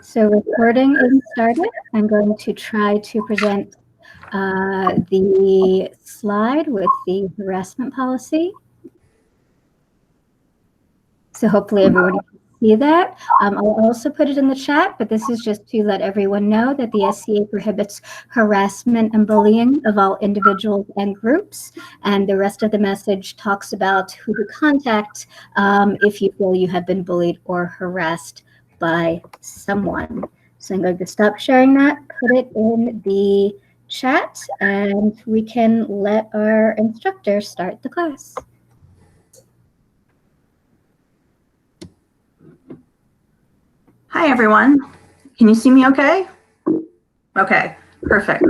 So recording is started. I'm going to try to present the slide with the harassment policy. So hopefully everyone can see that. I'll also put it in the chat, but this is just to let everyone know that the SCA prohibits harassment and bullying of all individuals and groups. And the rest of the message talks about who to contact if you feel you have been bullied or harassed by someone. So I'm going to stop sharing that, put it in the chat, and we can let our instructor start the class. Hi, everyone. Can you see me okay? Okay, perfect.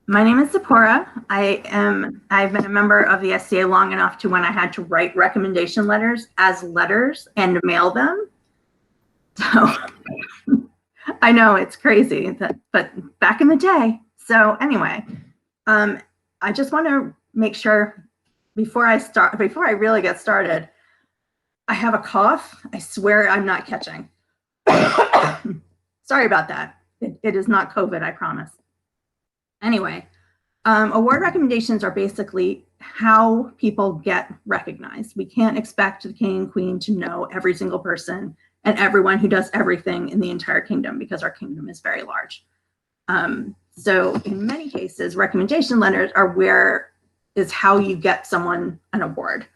My name is Zipporah. I've been a member of the SCA long enough to when I had to write recommendation letters as letters and mail them. So I know it's crazy, but back in the day. So anyway, I just want to make sure before I really get started, I have a cough. I swear I'm not catching. Sorry about that. It is not COVID, I promise. Anyway, award recommendations are basically how people get recognized. We can't expect the king and queen to know every single person and everyone who does everything in the entire kingdom because our kingdom is very large. So in many cases, recommendation letters is how you get someone an award.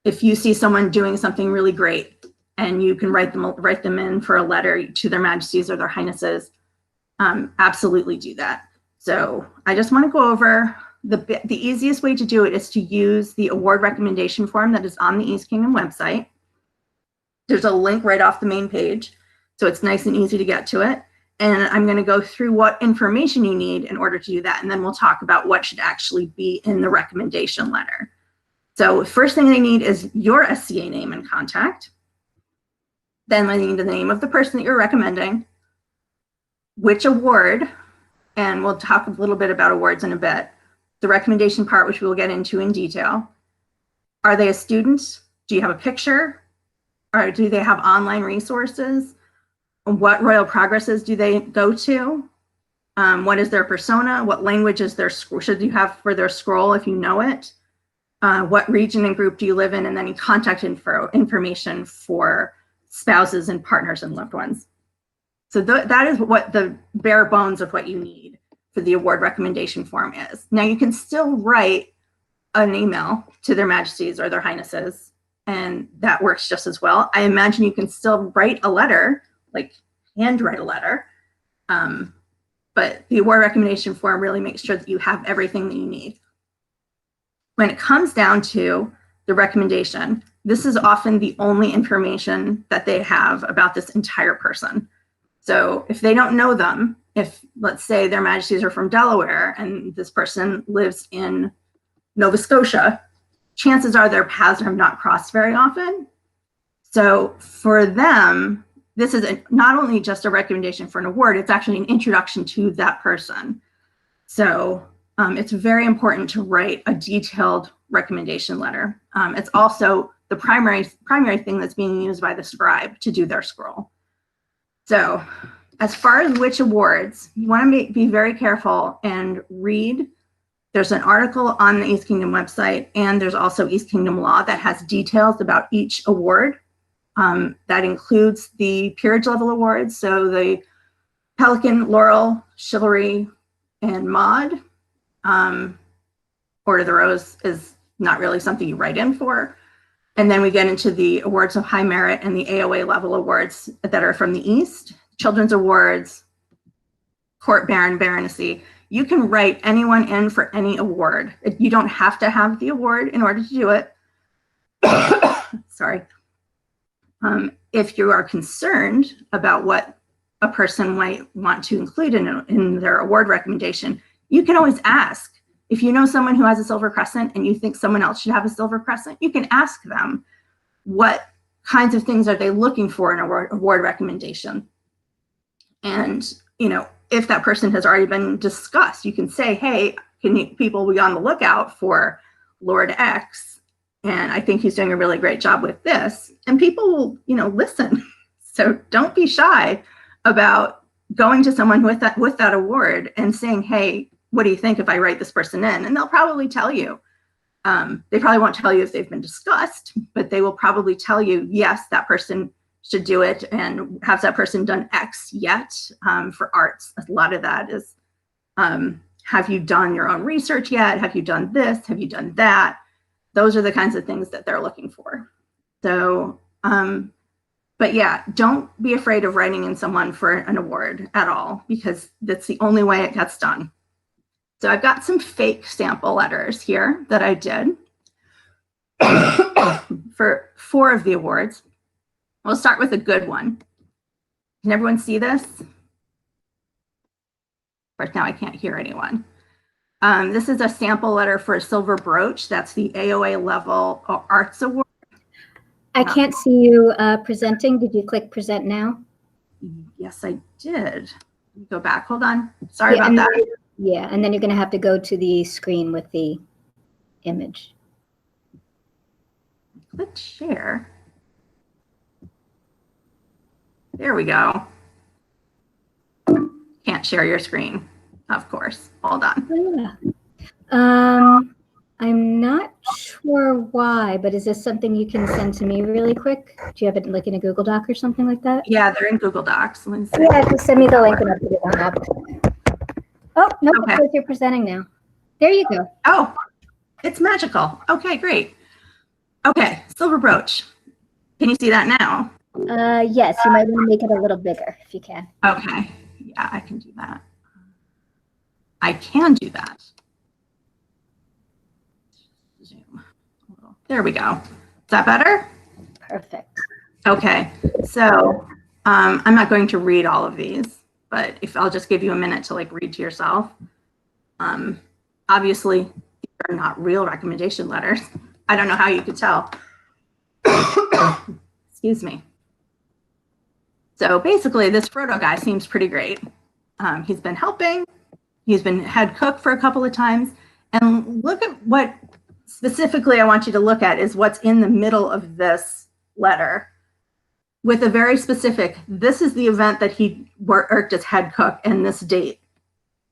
If you see someone doing something really great and you can write them in for a letter to their majesties or their highnesses, absolutely do that. So I just want to go over the easiest way to do it is to use the award recommendation form that is on the East Kingdom website. There's a link right off the main page, so it's nice and easy to get to it. And I'm going to go through what information you need in order to do that, and then we'll talk about what should actually be in the recommendation letter. So first thing they need is your SCA name and contact. Then they need the name of the person that you're recommending, which award, and we'll talk a little bit about awards in a bit, the recommendation part, which we'll get into in detail. Are they a student? Do you have a picture? Or do they have online resources? What royal progresses do they go to? What is their persona? What language is their should you have for their scroll if you know it? What region and group do you live in? And then contact information for spouses and partners and loved ones. So that is what the bare bones of what you need for the award recommendation form is. Now you can still write an email to their majesties or their highnesses, and that works just as well. I imagine you can still write a letter, like handwrite a letter, but the award recommendation form really makes sure that you have everything that you need. When it comes down to the recommendation, this is often the only information that they have about this entire person. So if they don't know them, if let's say their majesties are from Delaware and this person lives in Nova Scotia, chances are their paths have not crossed very often. So for them, this is not only just a recommendation for an award, it's actually an introduction to that person. So it's very important to write a detailed recommendation letter. It's also the primary thing that's being used by the scribe to do their scroll. So as far as which awards, you want to be very careful and read. There's an article on the East Kingdom website, and there's also East Kingdom law that has details about each award. That includes the peerage level awards, so the Pelican, Laurel, Chivalry, and Maud. Order of the Rose is not really something you write in for. And then we get into the awards of high merit and the AOA level awards that are from the East, children's awards, court baron, baronessy. You can write anyone in for any award. You don't have to have the award in order to do it. Sorry. If you are concerned about what a person might want to include in their award recommendation, you can always ask. If you know someone who has a silver crescent and you think someone else should have a silver crescent, you can ask them what kinds of things are they looking for in an award recommendation. And, if that person has already been discussed, you can say, hey, people be on the lookout for Lord X, and I think he's doing a really great job with this. And people will, listen. So don't be shy about going to someone with that award and saying, hey, what do you think if I write this person in? And they'll probably tell you. They probably won't tell you if they've been discussed, but they will probably tell you, yes, that person should do it, and has that person done X yet? For arts, a lot of that is, have you done your own research yet? Have you done this? Have you done that? Those are the kinds of things that they're looking for. So, but yeah, don't be afraid of writing in someone for an award at all, because that's the only way it gets done. So I've got some fake sample letters here that I did for 4 of the awards. We'll start with a good one. Can everyone see this? Right now I can't hear anyone. This is a sample letter for a silver brooch. That's the AOA level arts award. I can't see you presenting. Did you click present now? Yes, I did. Go back. Hold on. Sorry about that. Yeah, and then you're going to have to go to the screen with the image. Click share. There we go. Can't share your screen, of course. Hold on. Yeah. I'm not sure why, but is this something you can send to me really quick? Do you have it like in a Google Doc or something like that? Yeah, they're in Google Docs. Yeah, just send me the link and I'll put it on up. Oh, no, okay. It's you're presenting now. There you go. Oh, it's magical. Okay, great. Okay, silver brooch. Can you see that now? Yes, you might want to make it a little bigger if you can. Okay, yeah, I can do that. I can do that. Zoom. There we go. Is that better? Perfect. Okay, so I'm not going to read all of these, but if I'll just give you a minute to like read to yourself. Obviously, these are not real recommendation letters. I don't know how you could tell. Excuse me. So basically, this Frodo guy seems pretty great. He's been helping. He's been head cook for a couple of times. And look at what specifically I want you to look at is what's in the middle of this letter with a very specific, this is the event that he worked as head cook and this date.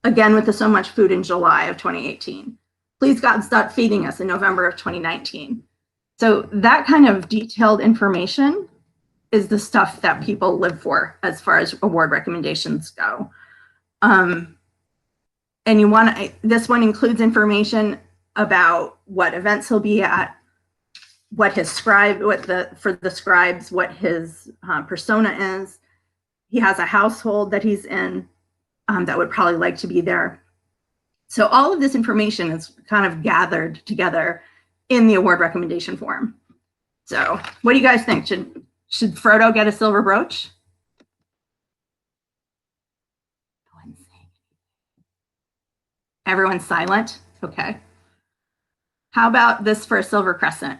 Again, with the so much food in July of 2018. Please God, start feeding us in November of 2019. So that kind of detailed information is the stuff that people live for as far as award recommendations go. And you want to, this one includes information about what events he'll be at, what his scribe, for the scribes, what his persona is. He has a household that he's in that would probably like to be there. So all of this information is kind of gathered together in the award recommendation form. So what do you guys think? Should Frodo get a silver brooch? Everyone's silent? Okay. How about this for a silver crescent?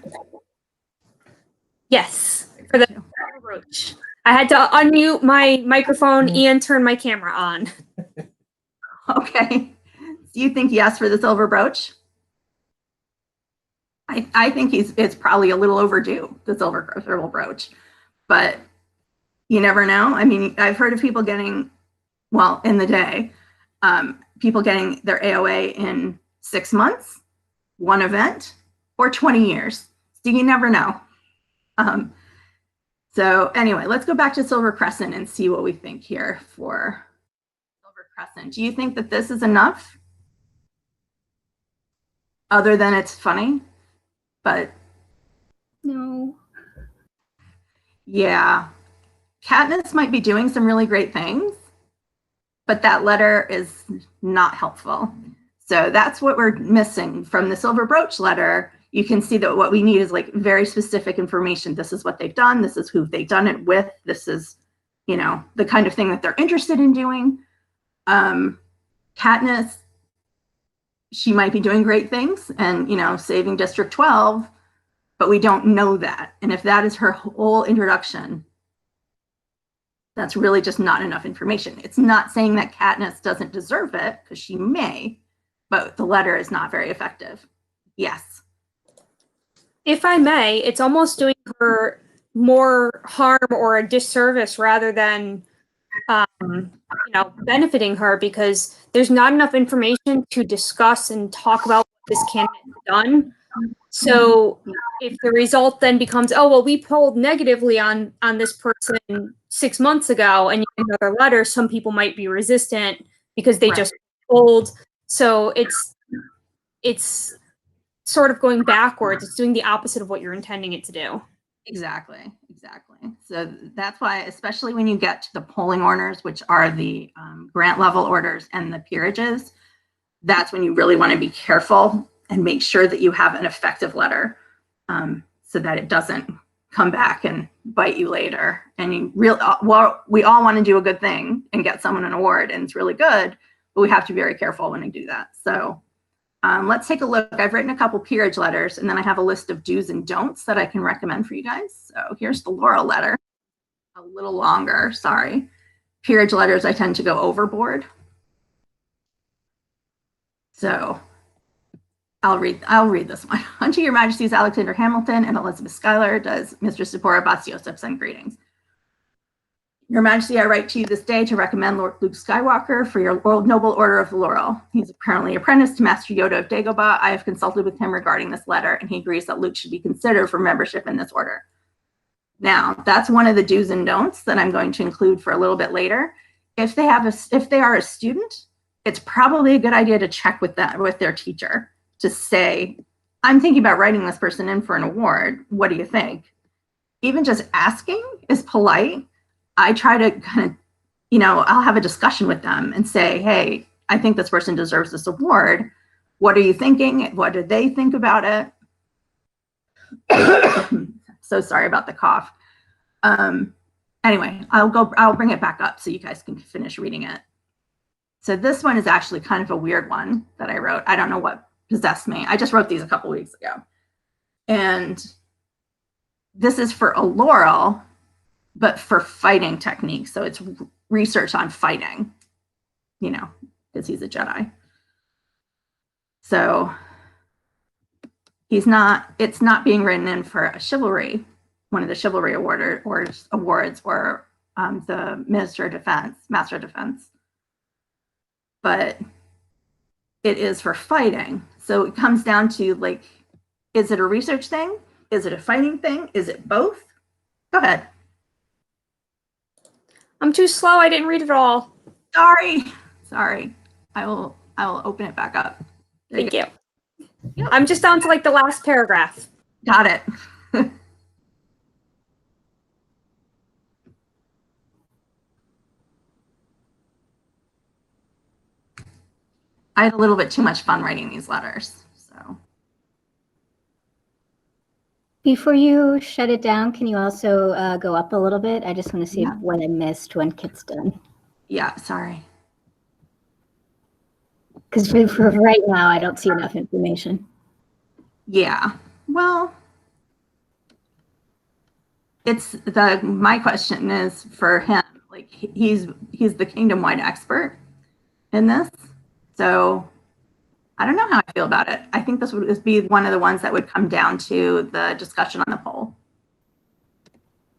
Yes, for the silver brooch. I had to unmute my microphone and turn my camera on. Okay. Do you think yes for the silver brooch? I think it's probably a little overdue, the silver brooch, but you never know. I mean, I've heard of people getting, well, in the day, people getting their AOA in 6 months, one event, or 20 years. So you never know. So anyway, let's go back to Silver Crescent and see what we think here for Silver Crescent. Do you think that this is enough? Other than it's funny, but no. Yeah, Katniss might be doing some really great things, but that letter is not helpful. So that's what we're missing from the silver brooch letter. You can see that what we need is like very specific information. This is what they've done. This is who they've done it with. This is, you know, the kind of thing that they're interested in doing. Katniss, she might be doing great things and, you know, saving District 12, but we don't know that. And if that is her whole introduction, that's really just not enough information. It's not saying that Katniss doesn't deserve it, because she may, but the letter is not very effective. Yes. If I may, it's almost doing her more harm or a disservice rather than benefiting her, because there's not enough information to discuss and talk about what this candidate has done. So if the result then becomes, oh, well, we polled negatively on this person 6 months ago, and you get another letter, some people might be resistant because they just polled. So it's sort of going backwards. It's doing the opposite of what you're intending it to do. Exactly. So that's why, especially when you get to the polling orders, which are the grant level orders and the peerages, that's when you really want to be careful and make sure that you have an effective letter, so that it doesn't come back and bite you later. And we all want to do a good thing and get someone an award, and it's really good, but we have to be very careful when we do that. So let's take a look. I've written a couple peerage letters, and then I have a list of do's and don'ts that I can recommend for you guys. So here's the Laurel letter, a little longer, sorry. Peerage letters, I tend to go overboard. So I'll read this one. Unto Your Majesties Alexander Hamilton and Elizabeth Schuyler does Mistress Zipporah Bas Yosef send greetings. Your Majesty, I write to you this day to recommend Lord Luke Skywalker for your Noble Order of the Laurel. He's apparently apprenticed to Master Yoda of Dagobah. I have consulted with him regarding this letter, and he agrees that Luke should be considered for membership in this order. Now, that's one of the do's and don'ts that I'm going to include for a little bit later. If they are a student, it's probably a good idea to check with their teacher to say, I'm thinking about writing this person in for an award. What do you think? Even just asking is polite. I try to kind of, I'll have a discussion with them and say, hey, I think this person deserves this award. What are you thinking? What do they think about it? So sorry about the cough. Anyway, I'll bring it back up so you guys can finish reading it. So this one is actually kind of a weird one that I wrote. I don't know what possessed me. I just wrote these a couple weeks ago. And this is for a Laurel, but for fighting techniques. So it's research on fighting, because he's a Jedi. So it's not being written in for a chivalry, one of the chivalry awards, or the Master of Defense. But it is for fighting. So it comes down to, is it a research thing? Is it a fighting thing? Is it both? Go ahead. I'm too slow. I didn't read it all. Sorry. I will open it back up. Thank you. Yep. I'm just down to the last paragraph. Got it. I had a little bit too much fun writing these letters. So before you shut it down, can you also go up a little bit? I just want to see what I missed when Kit's done. Yeah, sorry. Because for right now, I don't see enough information. Yeah, well, my question is for him. He's the kingdom-wide expert in this. So I don't know how I feel about it. I think this would be one of the ones that would come down to the discussion on the poll.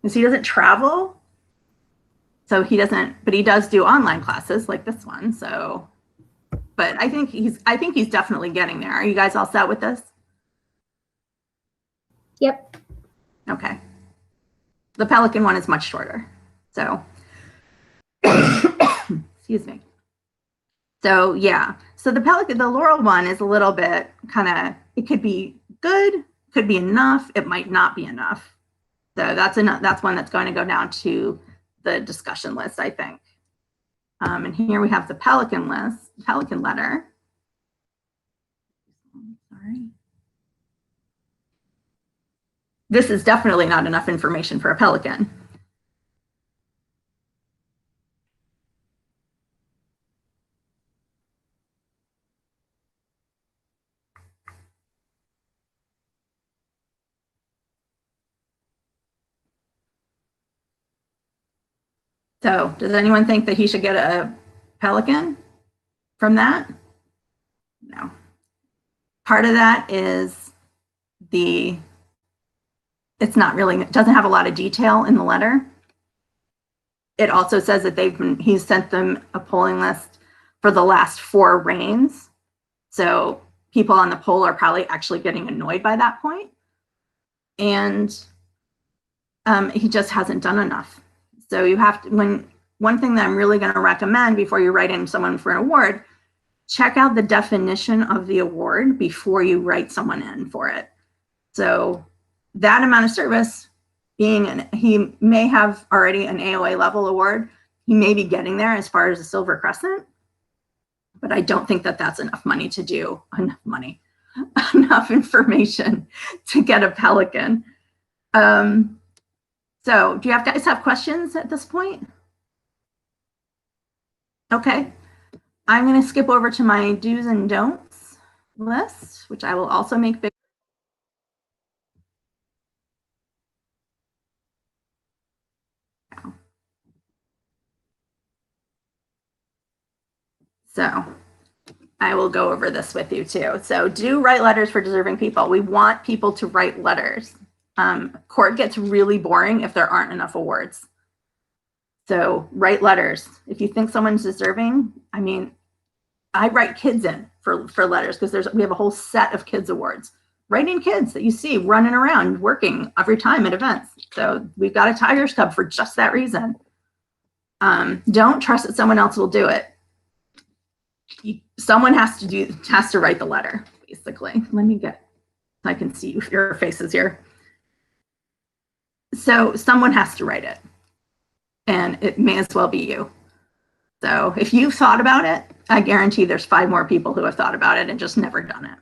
Because he doesn't travel. So he does do online classes like this one. So, but I think he's definitely getting there. Are you guys all set with this? Yep. Okay. The Pelican one is much shorter. So, excuse me. So yeah, so the Laurel one is a little bit it could be good, could be enough, it might not be enough. So that's one that's going to go down to the discussion list, I think. And here we have the Pelican letter. Sorry. This is definitely not enough information for a Pelican. So does anyone think that he should get a Pelican from that? No. Part of that is the it's not really, it doesn't have a lot of detail in the letter. It also says that he's sent them a polling list for the last 4 reigns. So people on the poll are probably actually getting annoyed by that point. And he just hasn't done enough. So you have to, one thing that I'm really going to recommend before you write in someone for an award, check out the definition of the award before you write someone in for it. So that amount of service, he may have already an AOA level award. He may be getting there as far as a Silver Crescent, but I don't think that that's enough money to do, enough information to get a Pelican. So do you guys have questions at this point? Okay, I'm going to skip over to my do's and don'ts list, which I will also make big. So I will go over this with you too. So do write letters for deserving people. We want people to write letters. Court gets really boring if there aren't enough awards. So write letters. If you think someone's deserving, I mean, I write kids in for letters because we have a whole set of kids awards. Write in kids that you see running around working every time at events. So we've got a Tigers Cub for just that reason. Don't trust that someone else will do it. Someone has to write the letter, basically. Let me I can see your faces here. So someone has to write it, and it may as well be you. So if you've thought about it, I guarantee there's 5 more people who have thought about it and just never done it.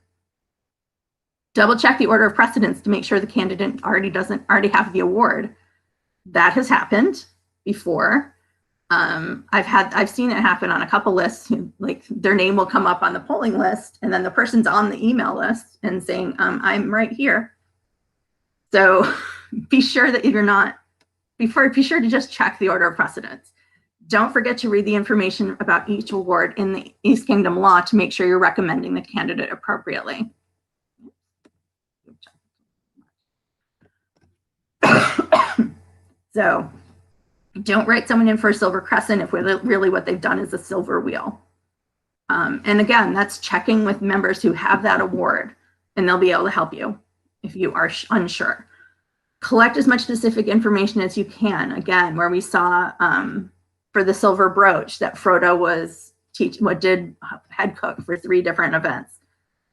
Double check the order of precedence to make sure the candidate doesn't already have the award. That has happened before. I've seen it happen on a couple lists. Like their name will come up on the polling list, and then the person's on the email list and saying, "I'm right here." So be sure that be sure to just check the order of precedence. Don't forget to read the information about each award in the East Kingdom law to make sure you're recommending the candidate appropriately. So don't write someone in for a Silver Crescent if really what they've done is a silver wheel. And again, that's checking with members who have that award, and they'll be able to help you if you are unsure. Collect as much specific information as you can. Again, where we saw for the silver brooch that Frodo was head cook for 3 different events.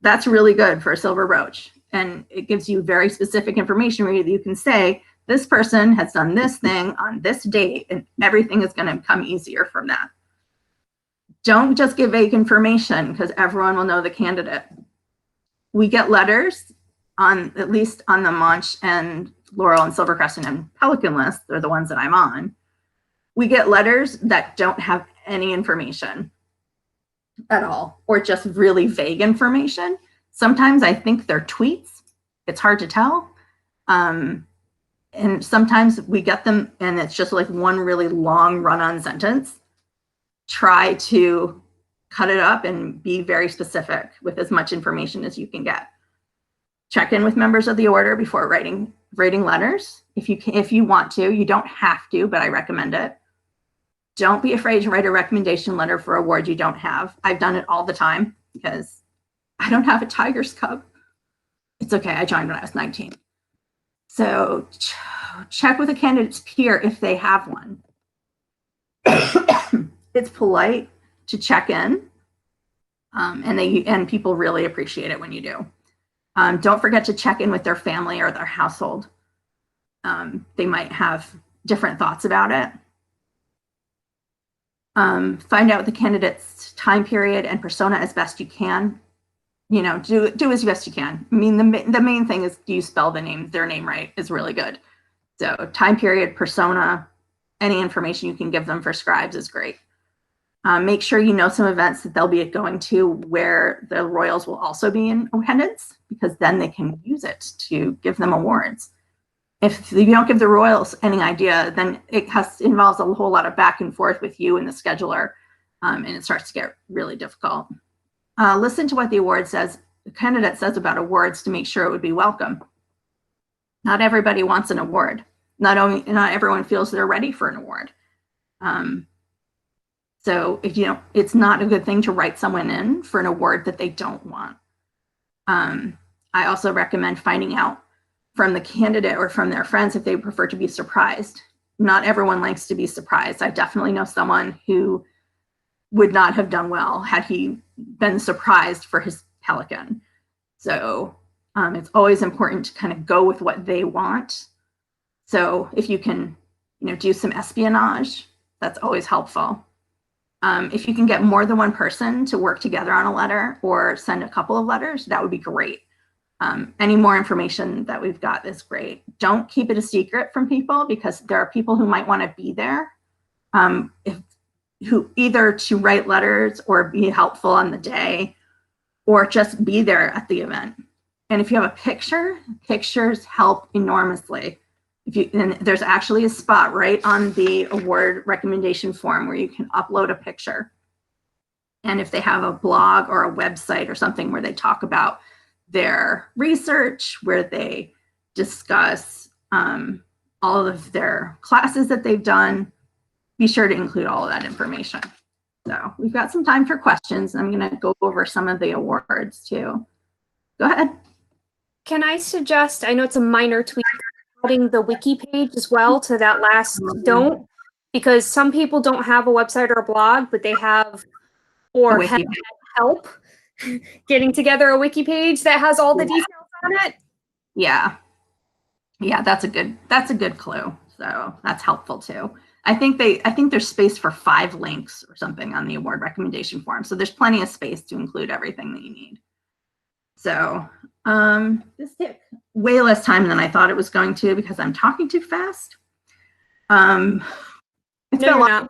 That's really good for a silver brooch. And it gives you very specific information where you can say, this person has done this thing on this date, and everything is going to become easier from that. Don't just give vague information because everyone will know the candidate. We get letters at least on the Munch and Laurel and Silver Crescent and Pelican list. They're the ones that I'm on. We get letters that don't have any information at all, or just really vague information. Sometimes I think they're tweets. It's hard to tell. And sometimes we get them and it's just like one really long run-on sentence. Try to cut it up and be very specific with as much information as you can get. Check in with members of the order before writing letters. If you want to, you don't have to, but I recommend it. Don't be afraid to write a recommendation letter for awards you don't have. I've done it all the time because I don't have a Tigers Cub. It's okay, I joined when I was 19. So check with a candidate's peer if they have one. It's polite to check in, and people really appreciate it when you do. Don't forget to check in with their family or their household. They might have different thoughts about it. Find out the candidate's time period and persona as best you can. Do as best you can. I mean, the main thing is, do you spell their name right is really good. So time period, persona, any information you can give them for scribes is great. Make sure you know some events that they'll be going to where the Royals will also be in attendance, because then they can use it to give them awards. If you don't give the Royals any idea, then it involves a whole lot of back and forth with you and the scheduler, and it starts to get really difficult. Listen to what the candidate says about awards to make sure it would be welcome. Not everybody wants an award. Not everyone feels they're ready for an award. So if you know, it's not a good thing to write someone in for an award that they don't want. I also recommend finding out from the candidate or from their friends if they prefer to be surprised. Not everyone likes to be surprised. I definitely know someone who would not have done well had he been surprised for his Pelican. So it's always important to kind of go with what they want. So if you can, you know, do some espionage, that's always helpful. If you can get more than one person to work together on a letter or send a couple of letters, that would be great. Any more information that we've got is great. Don't keep it a secret from people, because there are people who might want to be there, who either to write letters or be helpful on the day or just be there at the event. And if you have a picture, pictures help enormously. And there's actually a spot right on the award recommendation form where you can upload a picture. And if they have a blog or a website or something where they talk about their research, where they discuss all of their classes that they've done, be sure to include all of that information. So we've got some time for questions. I'm going to go over some of the awards too. Go ahead. Can I suggest, I know it's a minor tweak, adding the wiki page as well to that last don't, because some people don't have a website or a blog, but they have, or have had help getting together a wiki page that has all the details on it. Yeah. Yeah, that's a good clue. So that's helpful too. I think there's space for 5 links or something on the award recommendation form. So there's plenty of space to include everything that you need. So this took way less time than I thought it was going to, because I'm talking too fast. It's been a lot of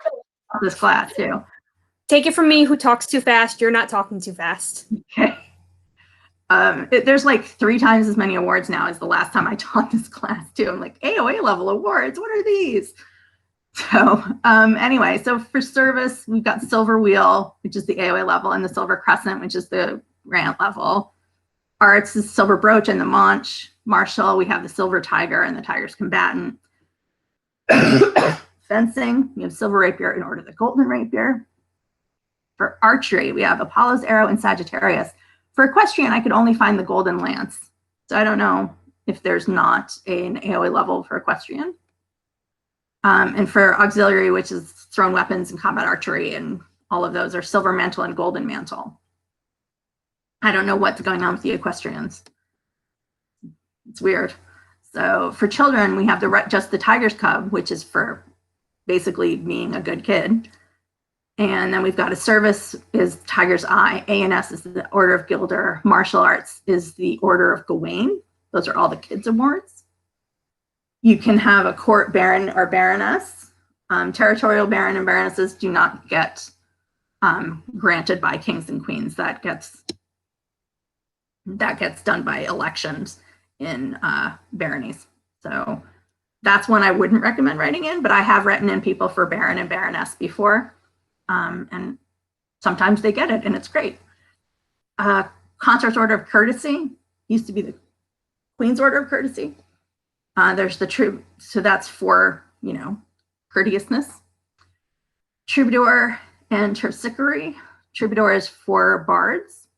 this class too. Take it from me, who talks too fast. You're not talking too fast. Okay. There's like 3 times as many awards now as the last time I taught this class too. I'm like, AOA level awards, what are these? So anyway, so for service, we've got Silver Wheel, which is the AOA level, and the Silver Crescent, which is the grant level. Arts is Silver Brooch and the Manche. Martial, we have the Silver Tiger and the Tiger's Combatant. Fencing, we have Silver Rapier and Order the Golden Rapier. For archery, we have Apollo's Arrow and Sagittarius. For equestrian, I could only find the Golden Lance. So I don't know if there's not an AOA level for equestrian. And for auxiliary, which is thrown weapons and combat archery, and all of those are Silver Mantle and Golden Mantle. I don't know what's going on with the equestrians. It's weird. So for children, we have just the Tiger's Cub, which is for basically being a good kid. And then we've got a service is Tiger's Eye. ANS is the Order of Gilder. Martial Arts is the Order of Gawain. Those are all the kids' awards. You can have a court baron or baroness. Territorial baron and baronesses do not get granted by kings and queens. That gets done by elections in baronies. So that's one I wouldn't recommend writing in, but I have written in people for baron and baroness before. And sometimes they get it, and it's great. Consort's Order of Courtesy used to be the Queen's Order of Courtesy. There's the troop, so that's for, you know, courteousness. Troubadour and Terpsichore. Troubadour is for bards.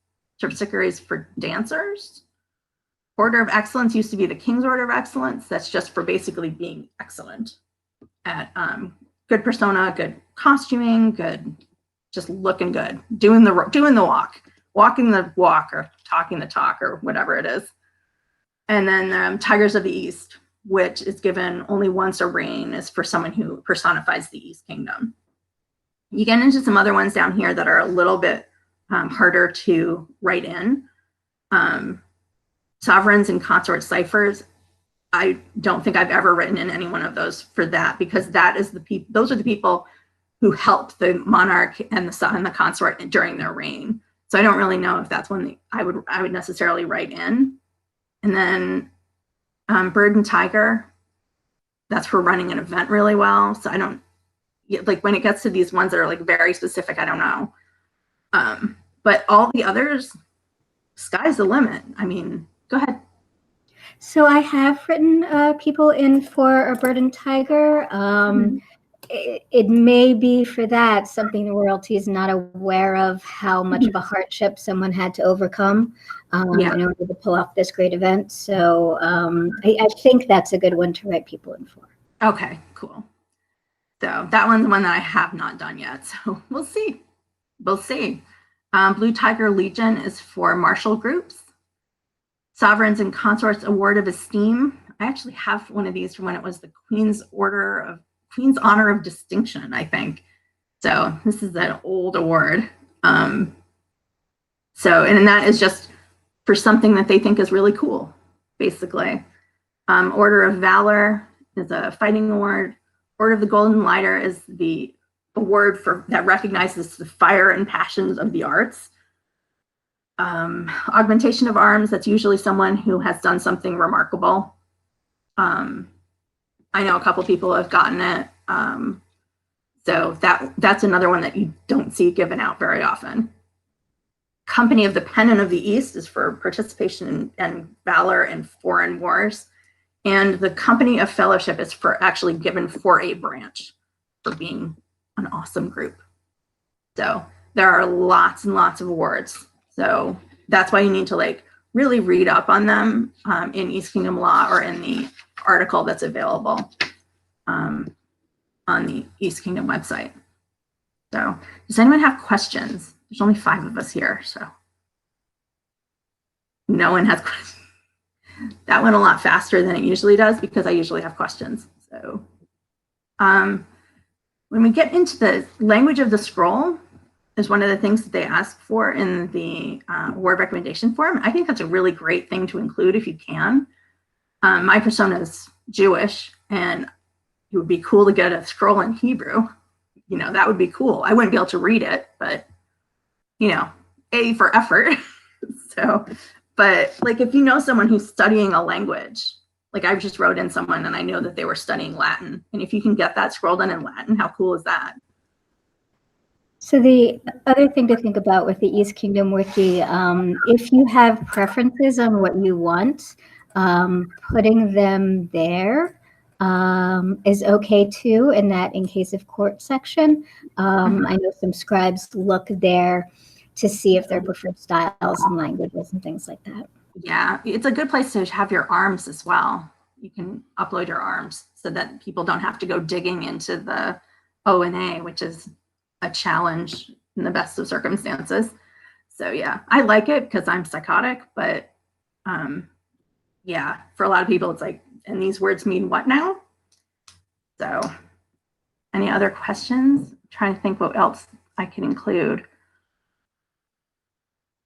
Terpsichore is for dancers. Order of Excellence used to be the King's Order of Excellence. That's just for basically being excellent at good persona, good costuming, good, just looking good, doing the walk, walking the walk, or talking the talk, or whatever it is. And then Tigers of the East, which is given only once a reign, is for someone who personifies the East Kingdom. You get into some other ones down here that are a little bit harder to write in. Sovereigns and consort ciphers. I don't think I've ever written in any one of those for that, because that is those are the people who helped the monarch and the consort during their reign. So I don't really know if that's one that I would necessarily write in. And then Bird and Tiger, that's for running an event really well. So I don't, like, when it gets to these ones that are like very specific, I don't know. But all the others, sky's the limit. I mean, go ahead. So I have written people in for a bird and tiger. It may be for that something the royalty is not aware of how much of a hardship someone had to overcome in order to pull off this great event. So I think that's a good one to write people in for. Okay, cool. So that one's one that I have not done yet. So we'll see. We'll see. Blue Tiger Legion is for martial groups. Sovereigns and Consorts Award of Esteem. I actually have one of these from when it was the Queen's Honor of Distinction, I think. So this is an old award. And that is just for something that they think is really cool, basically. Order of Valor is a fighting award. Order of the Golden Lighter is the award that recognizes the fire and passions of the arts. Augmentation of Arms, that's usually someone who has done something remarkable. I know a couple people have gotten it. So that's another one that you don't see given out very often. Company of the Pennant of the East is for participation and valor in foreign wars. And the Company of Fellowship is for actually given for a branch for being an awesome group. So there are lots and lots of awards. So that's why you need to really read up on them in East Kingdom Law or in the article that's available on the East Kingdom website. So does anyone have questions? There's only 5 of us here, so no one has questions. That went a lot faster than it usually does because I usually have questions. So when we get into the language of the scroll is one of the things that they ask for in the award recommendation form. I think that's a really great thing to include if you can. My persona is Jewish, and it would be cool to get a scroll in Hebrew. That would be cool. I wouldn't be able to read it, but A for effort. But if you know someone who's studying a language, I just wrote in someone and I know that they were studying Latin. And if you can get that scroll done in Latin, how cool is that? So the other thing to think about with the East Kingdom Wiki, if you have preferences on what you want, putting them there is okay too, in that in case of court section. I know some scribes look there to see if their preferred styles and languages and things like that. Yeah, it's a good place to have your arms as well. You can upload your arms so that people don't have to go digging into the O&A, which is a challenge in the best of circumstances. So yeah, I like it because I'm psychotic, but yeah, for a lot of people, it's and these words mean what now? So any other questions? I'm trying to think what else I can include.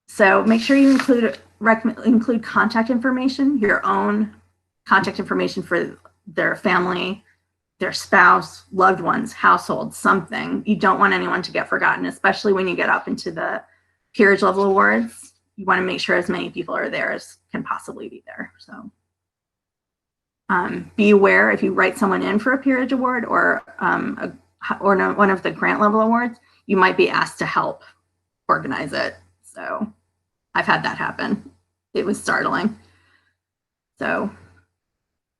So make sure you include contact information, your own contact information for their family, their spouse, loved ones, household, something. You don't want anyone to get forgotten, especially when you get up into the peerage level awards. You want to make sure as many people are there as can possibly be there. So be aware if you write someone in for a peerage award or one of the grant level awards, you might be asked to help organize it. So I've had that happen. It was startling. So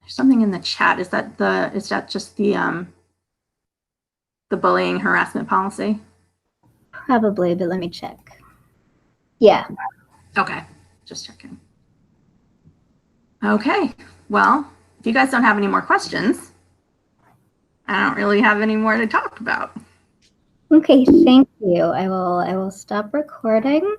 there's something in the chat. Is that just the bullying harassment policy? Probably, but let me check. Yeah. Okay, just checking. Okay, well, if you guys don't have any more questions, I don't really have any more to talk about. Okay, thank you. I will stop recording.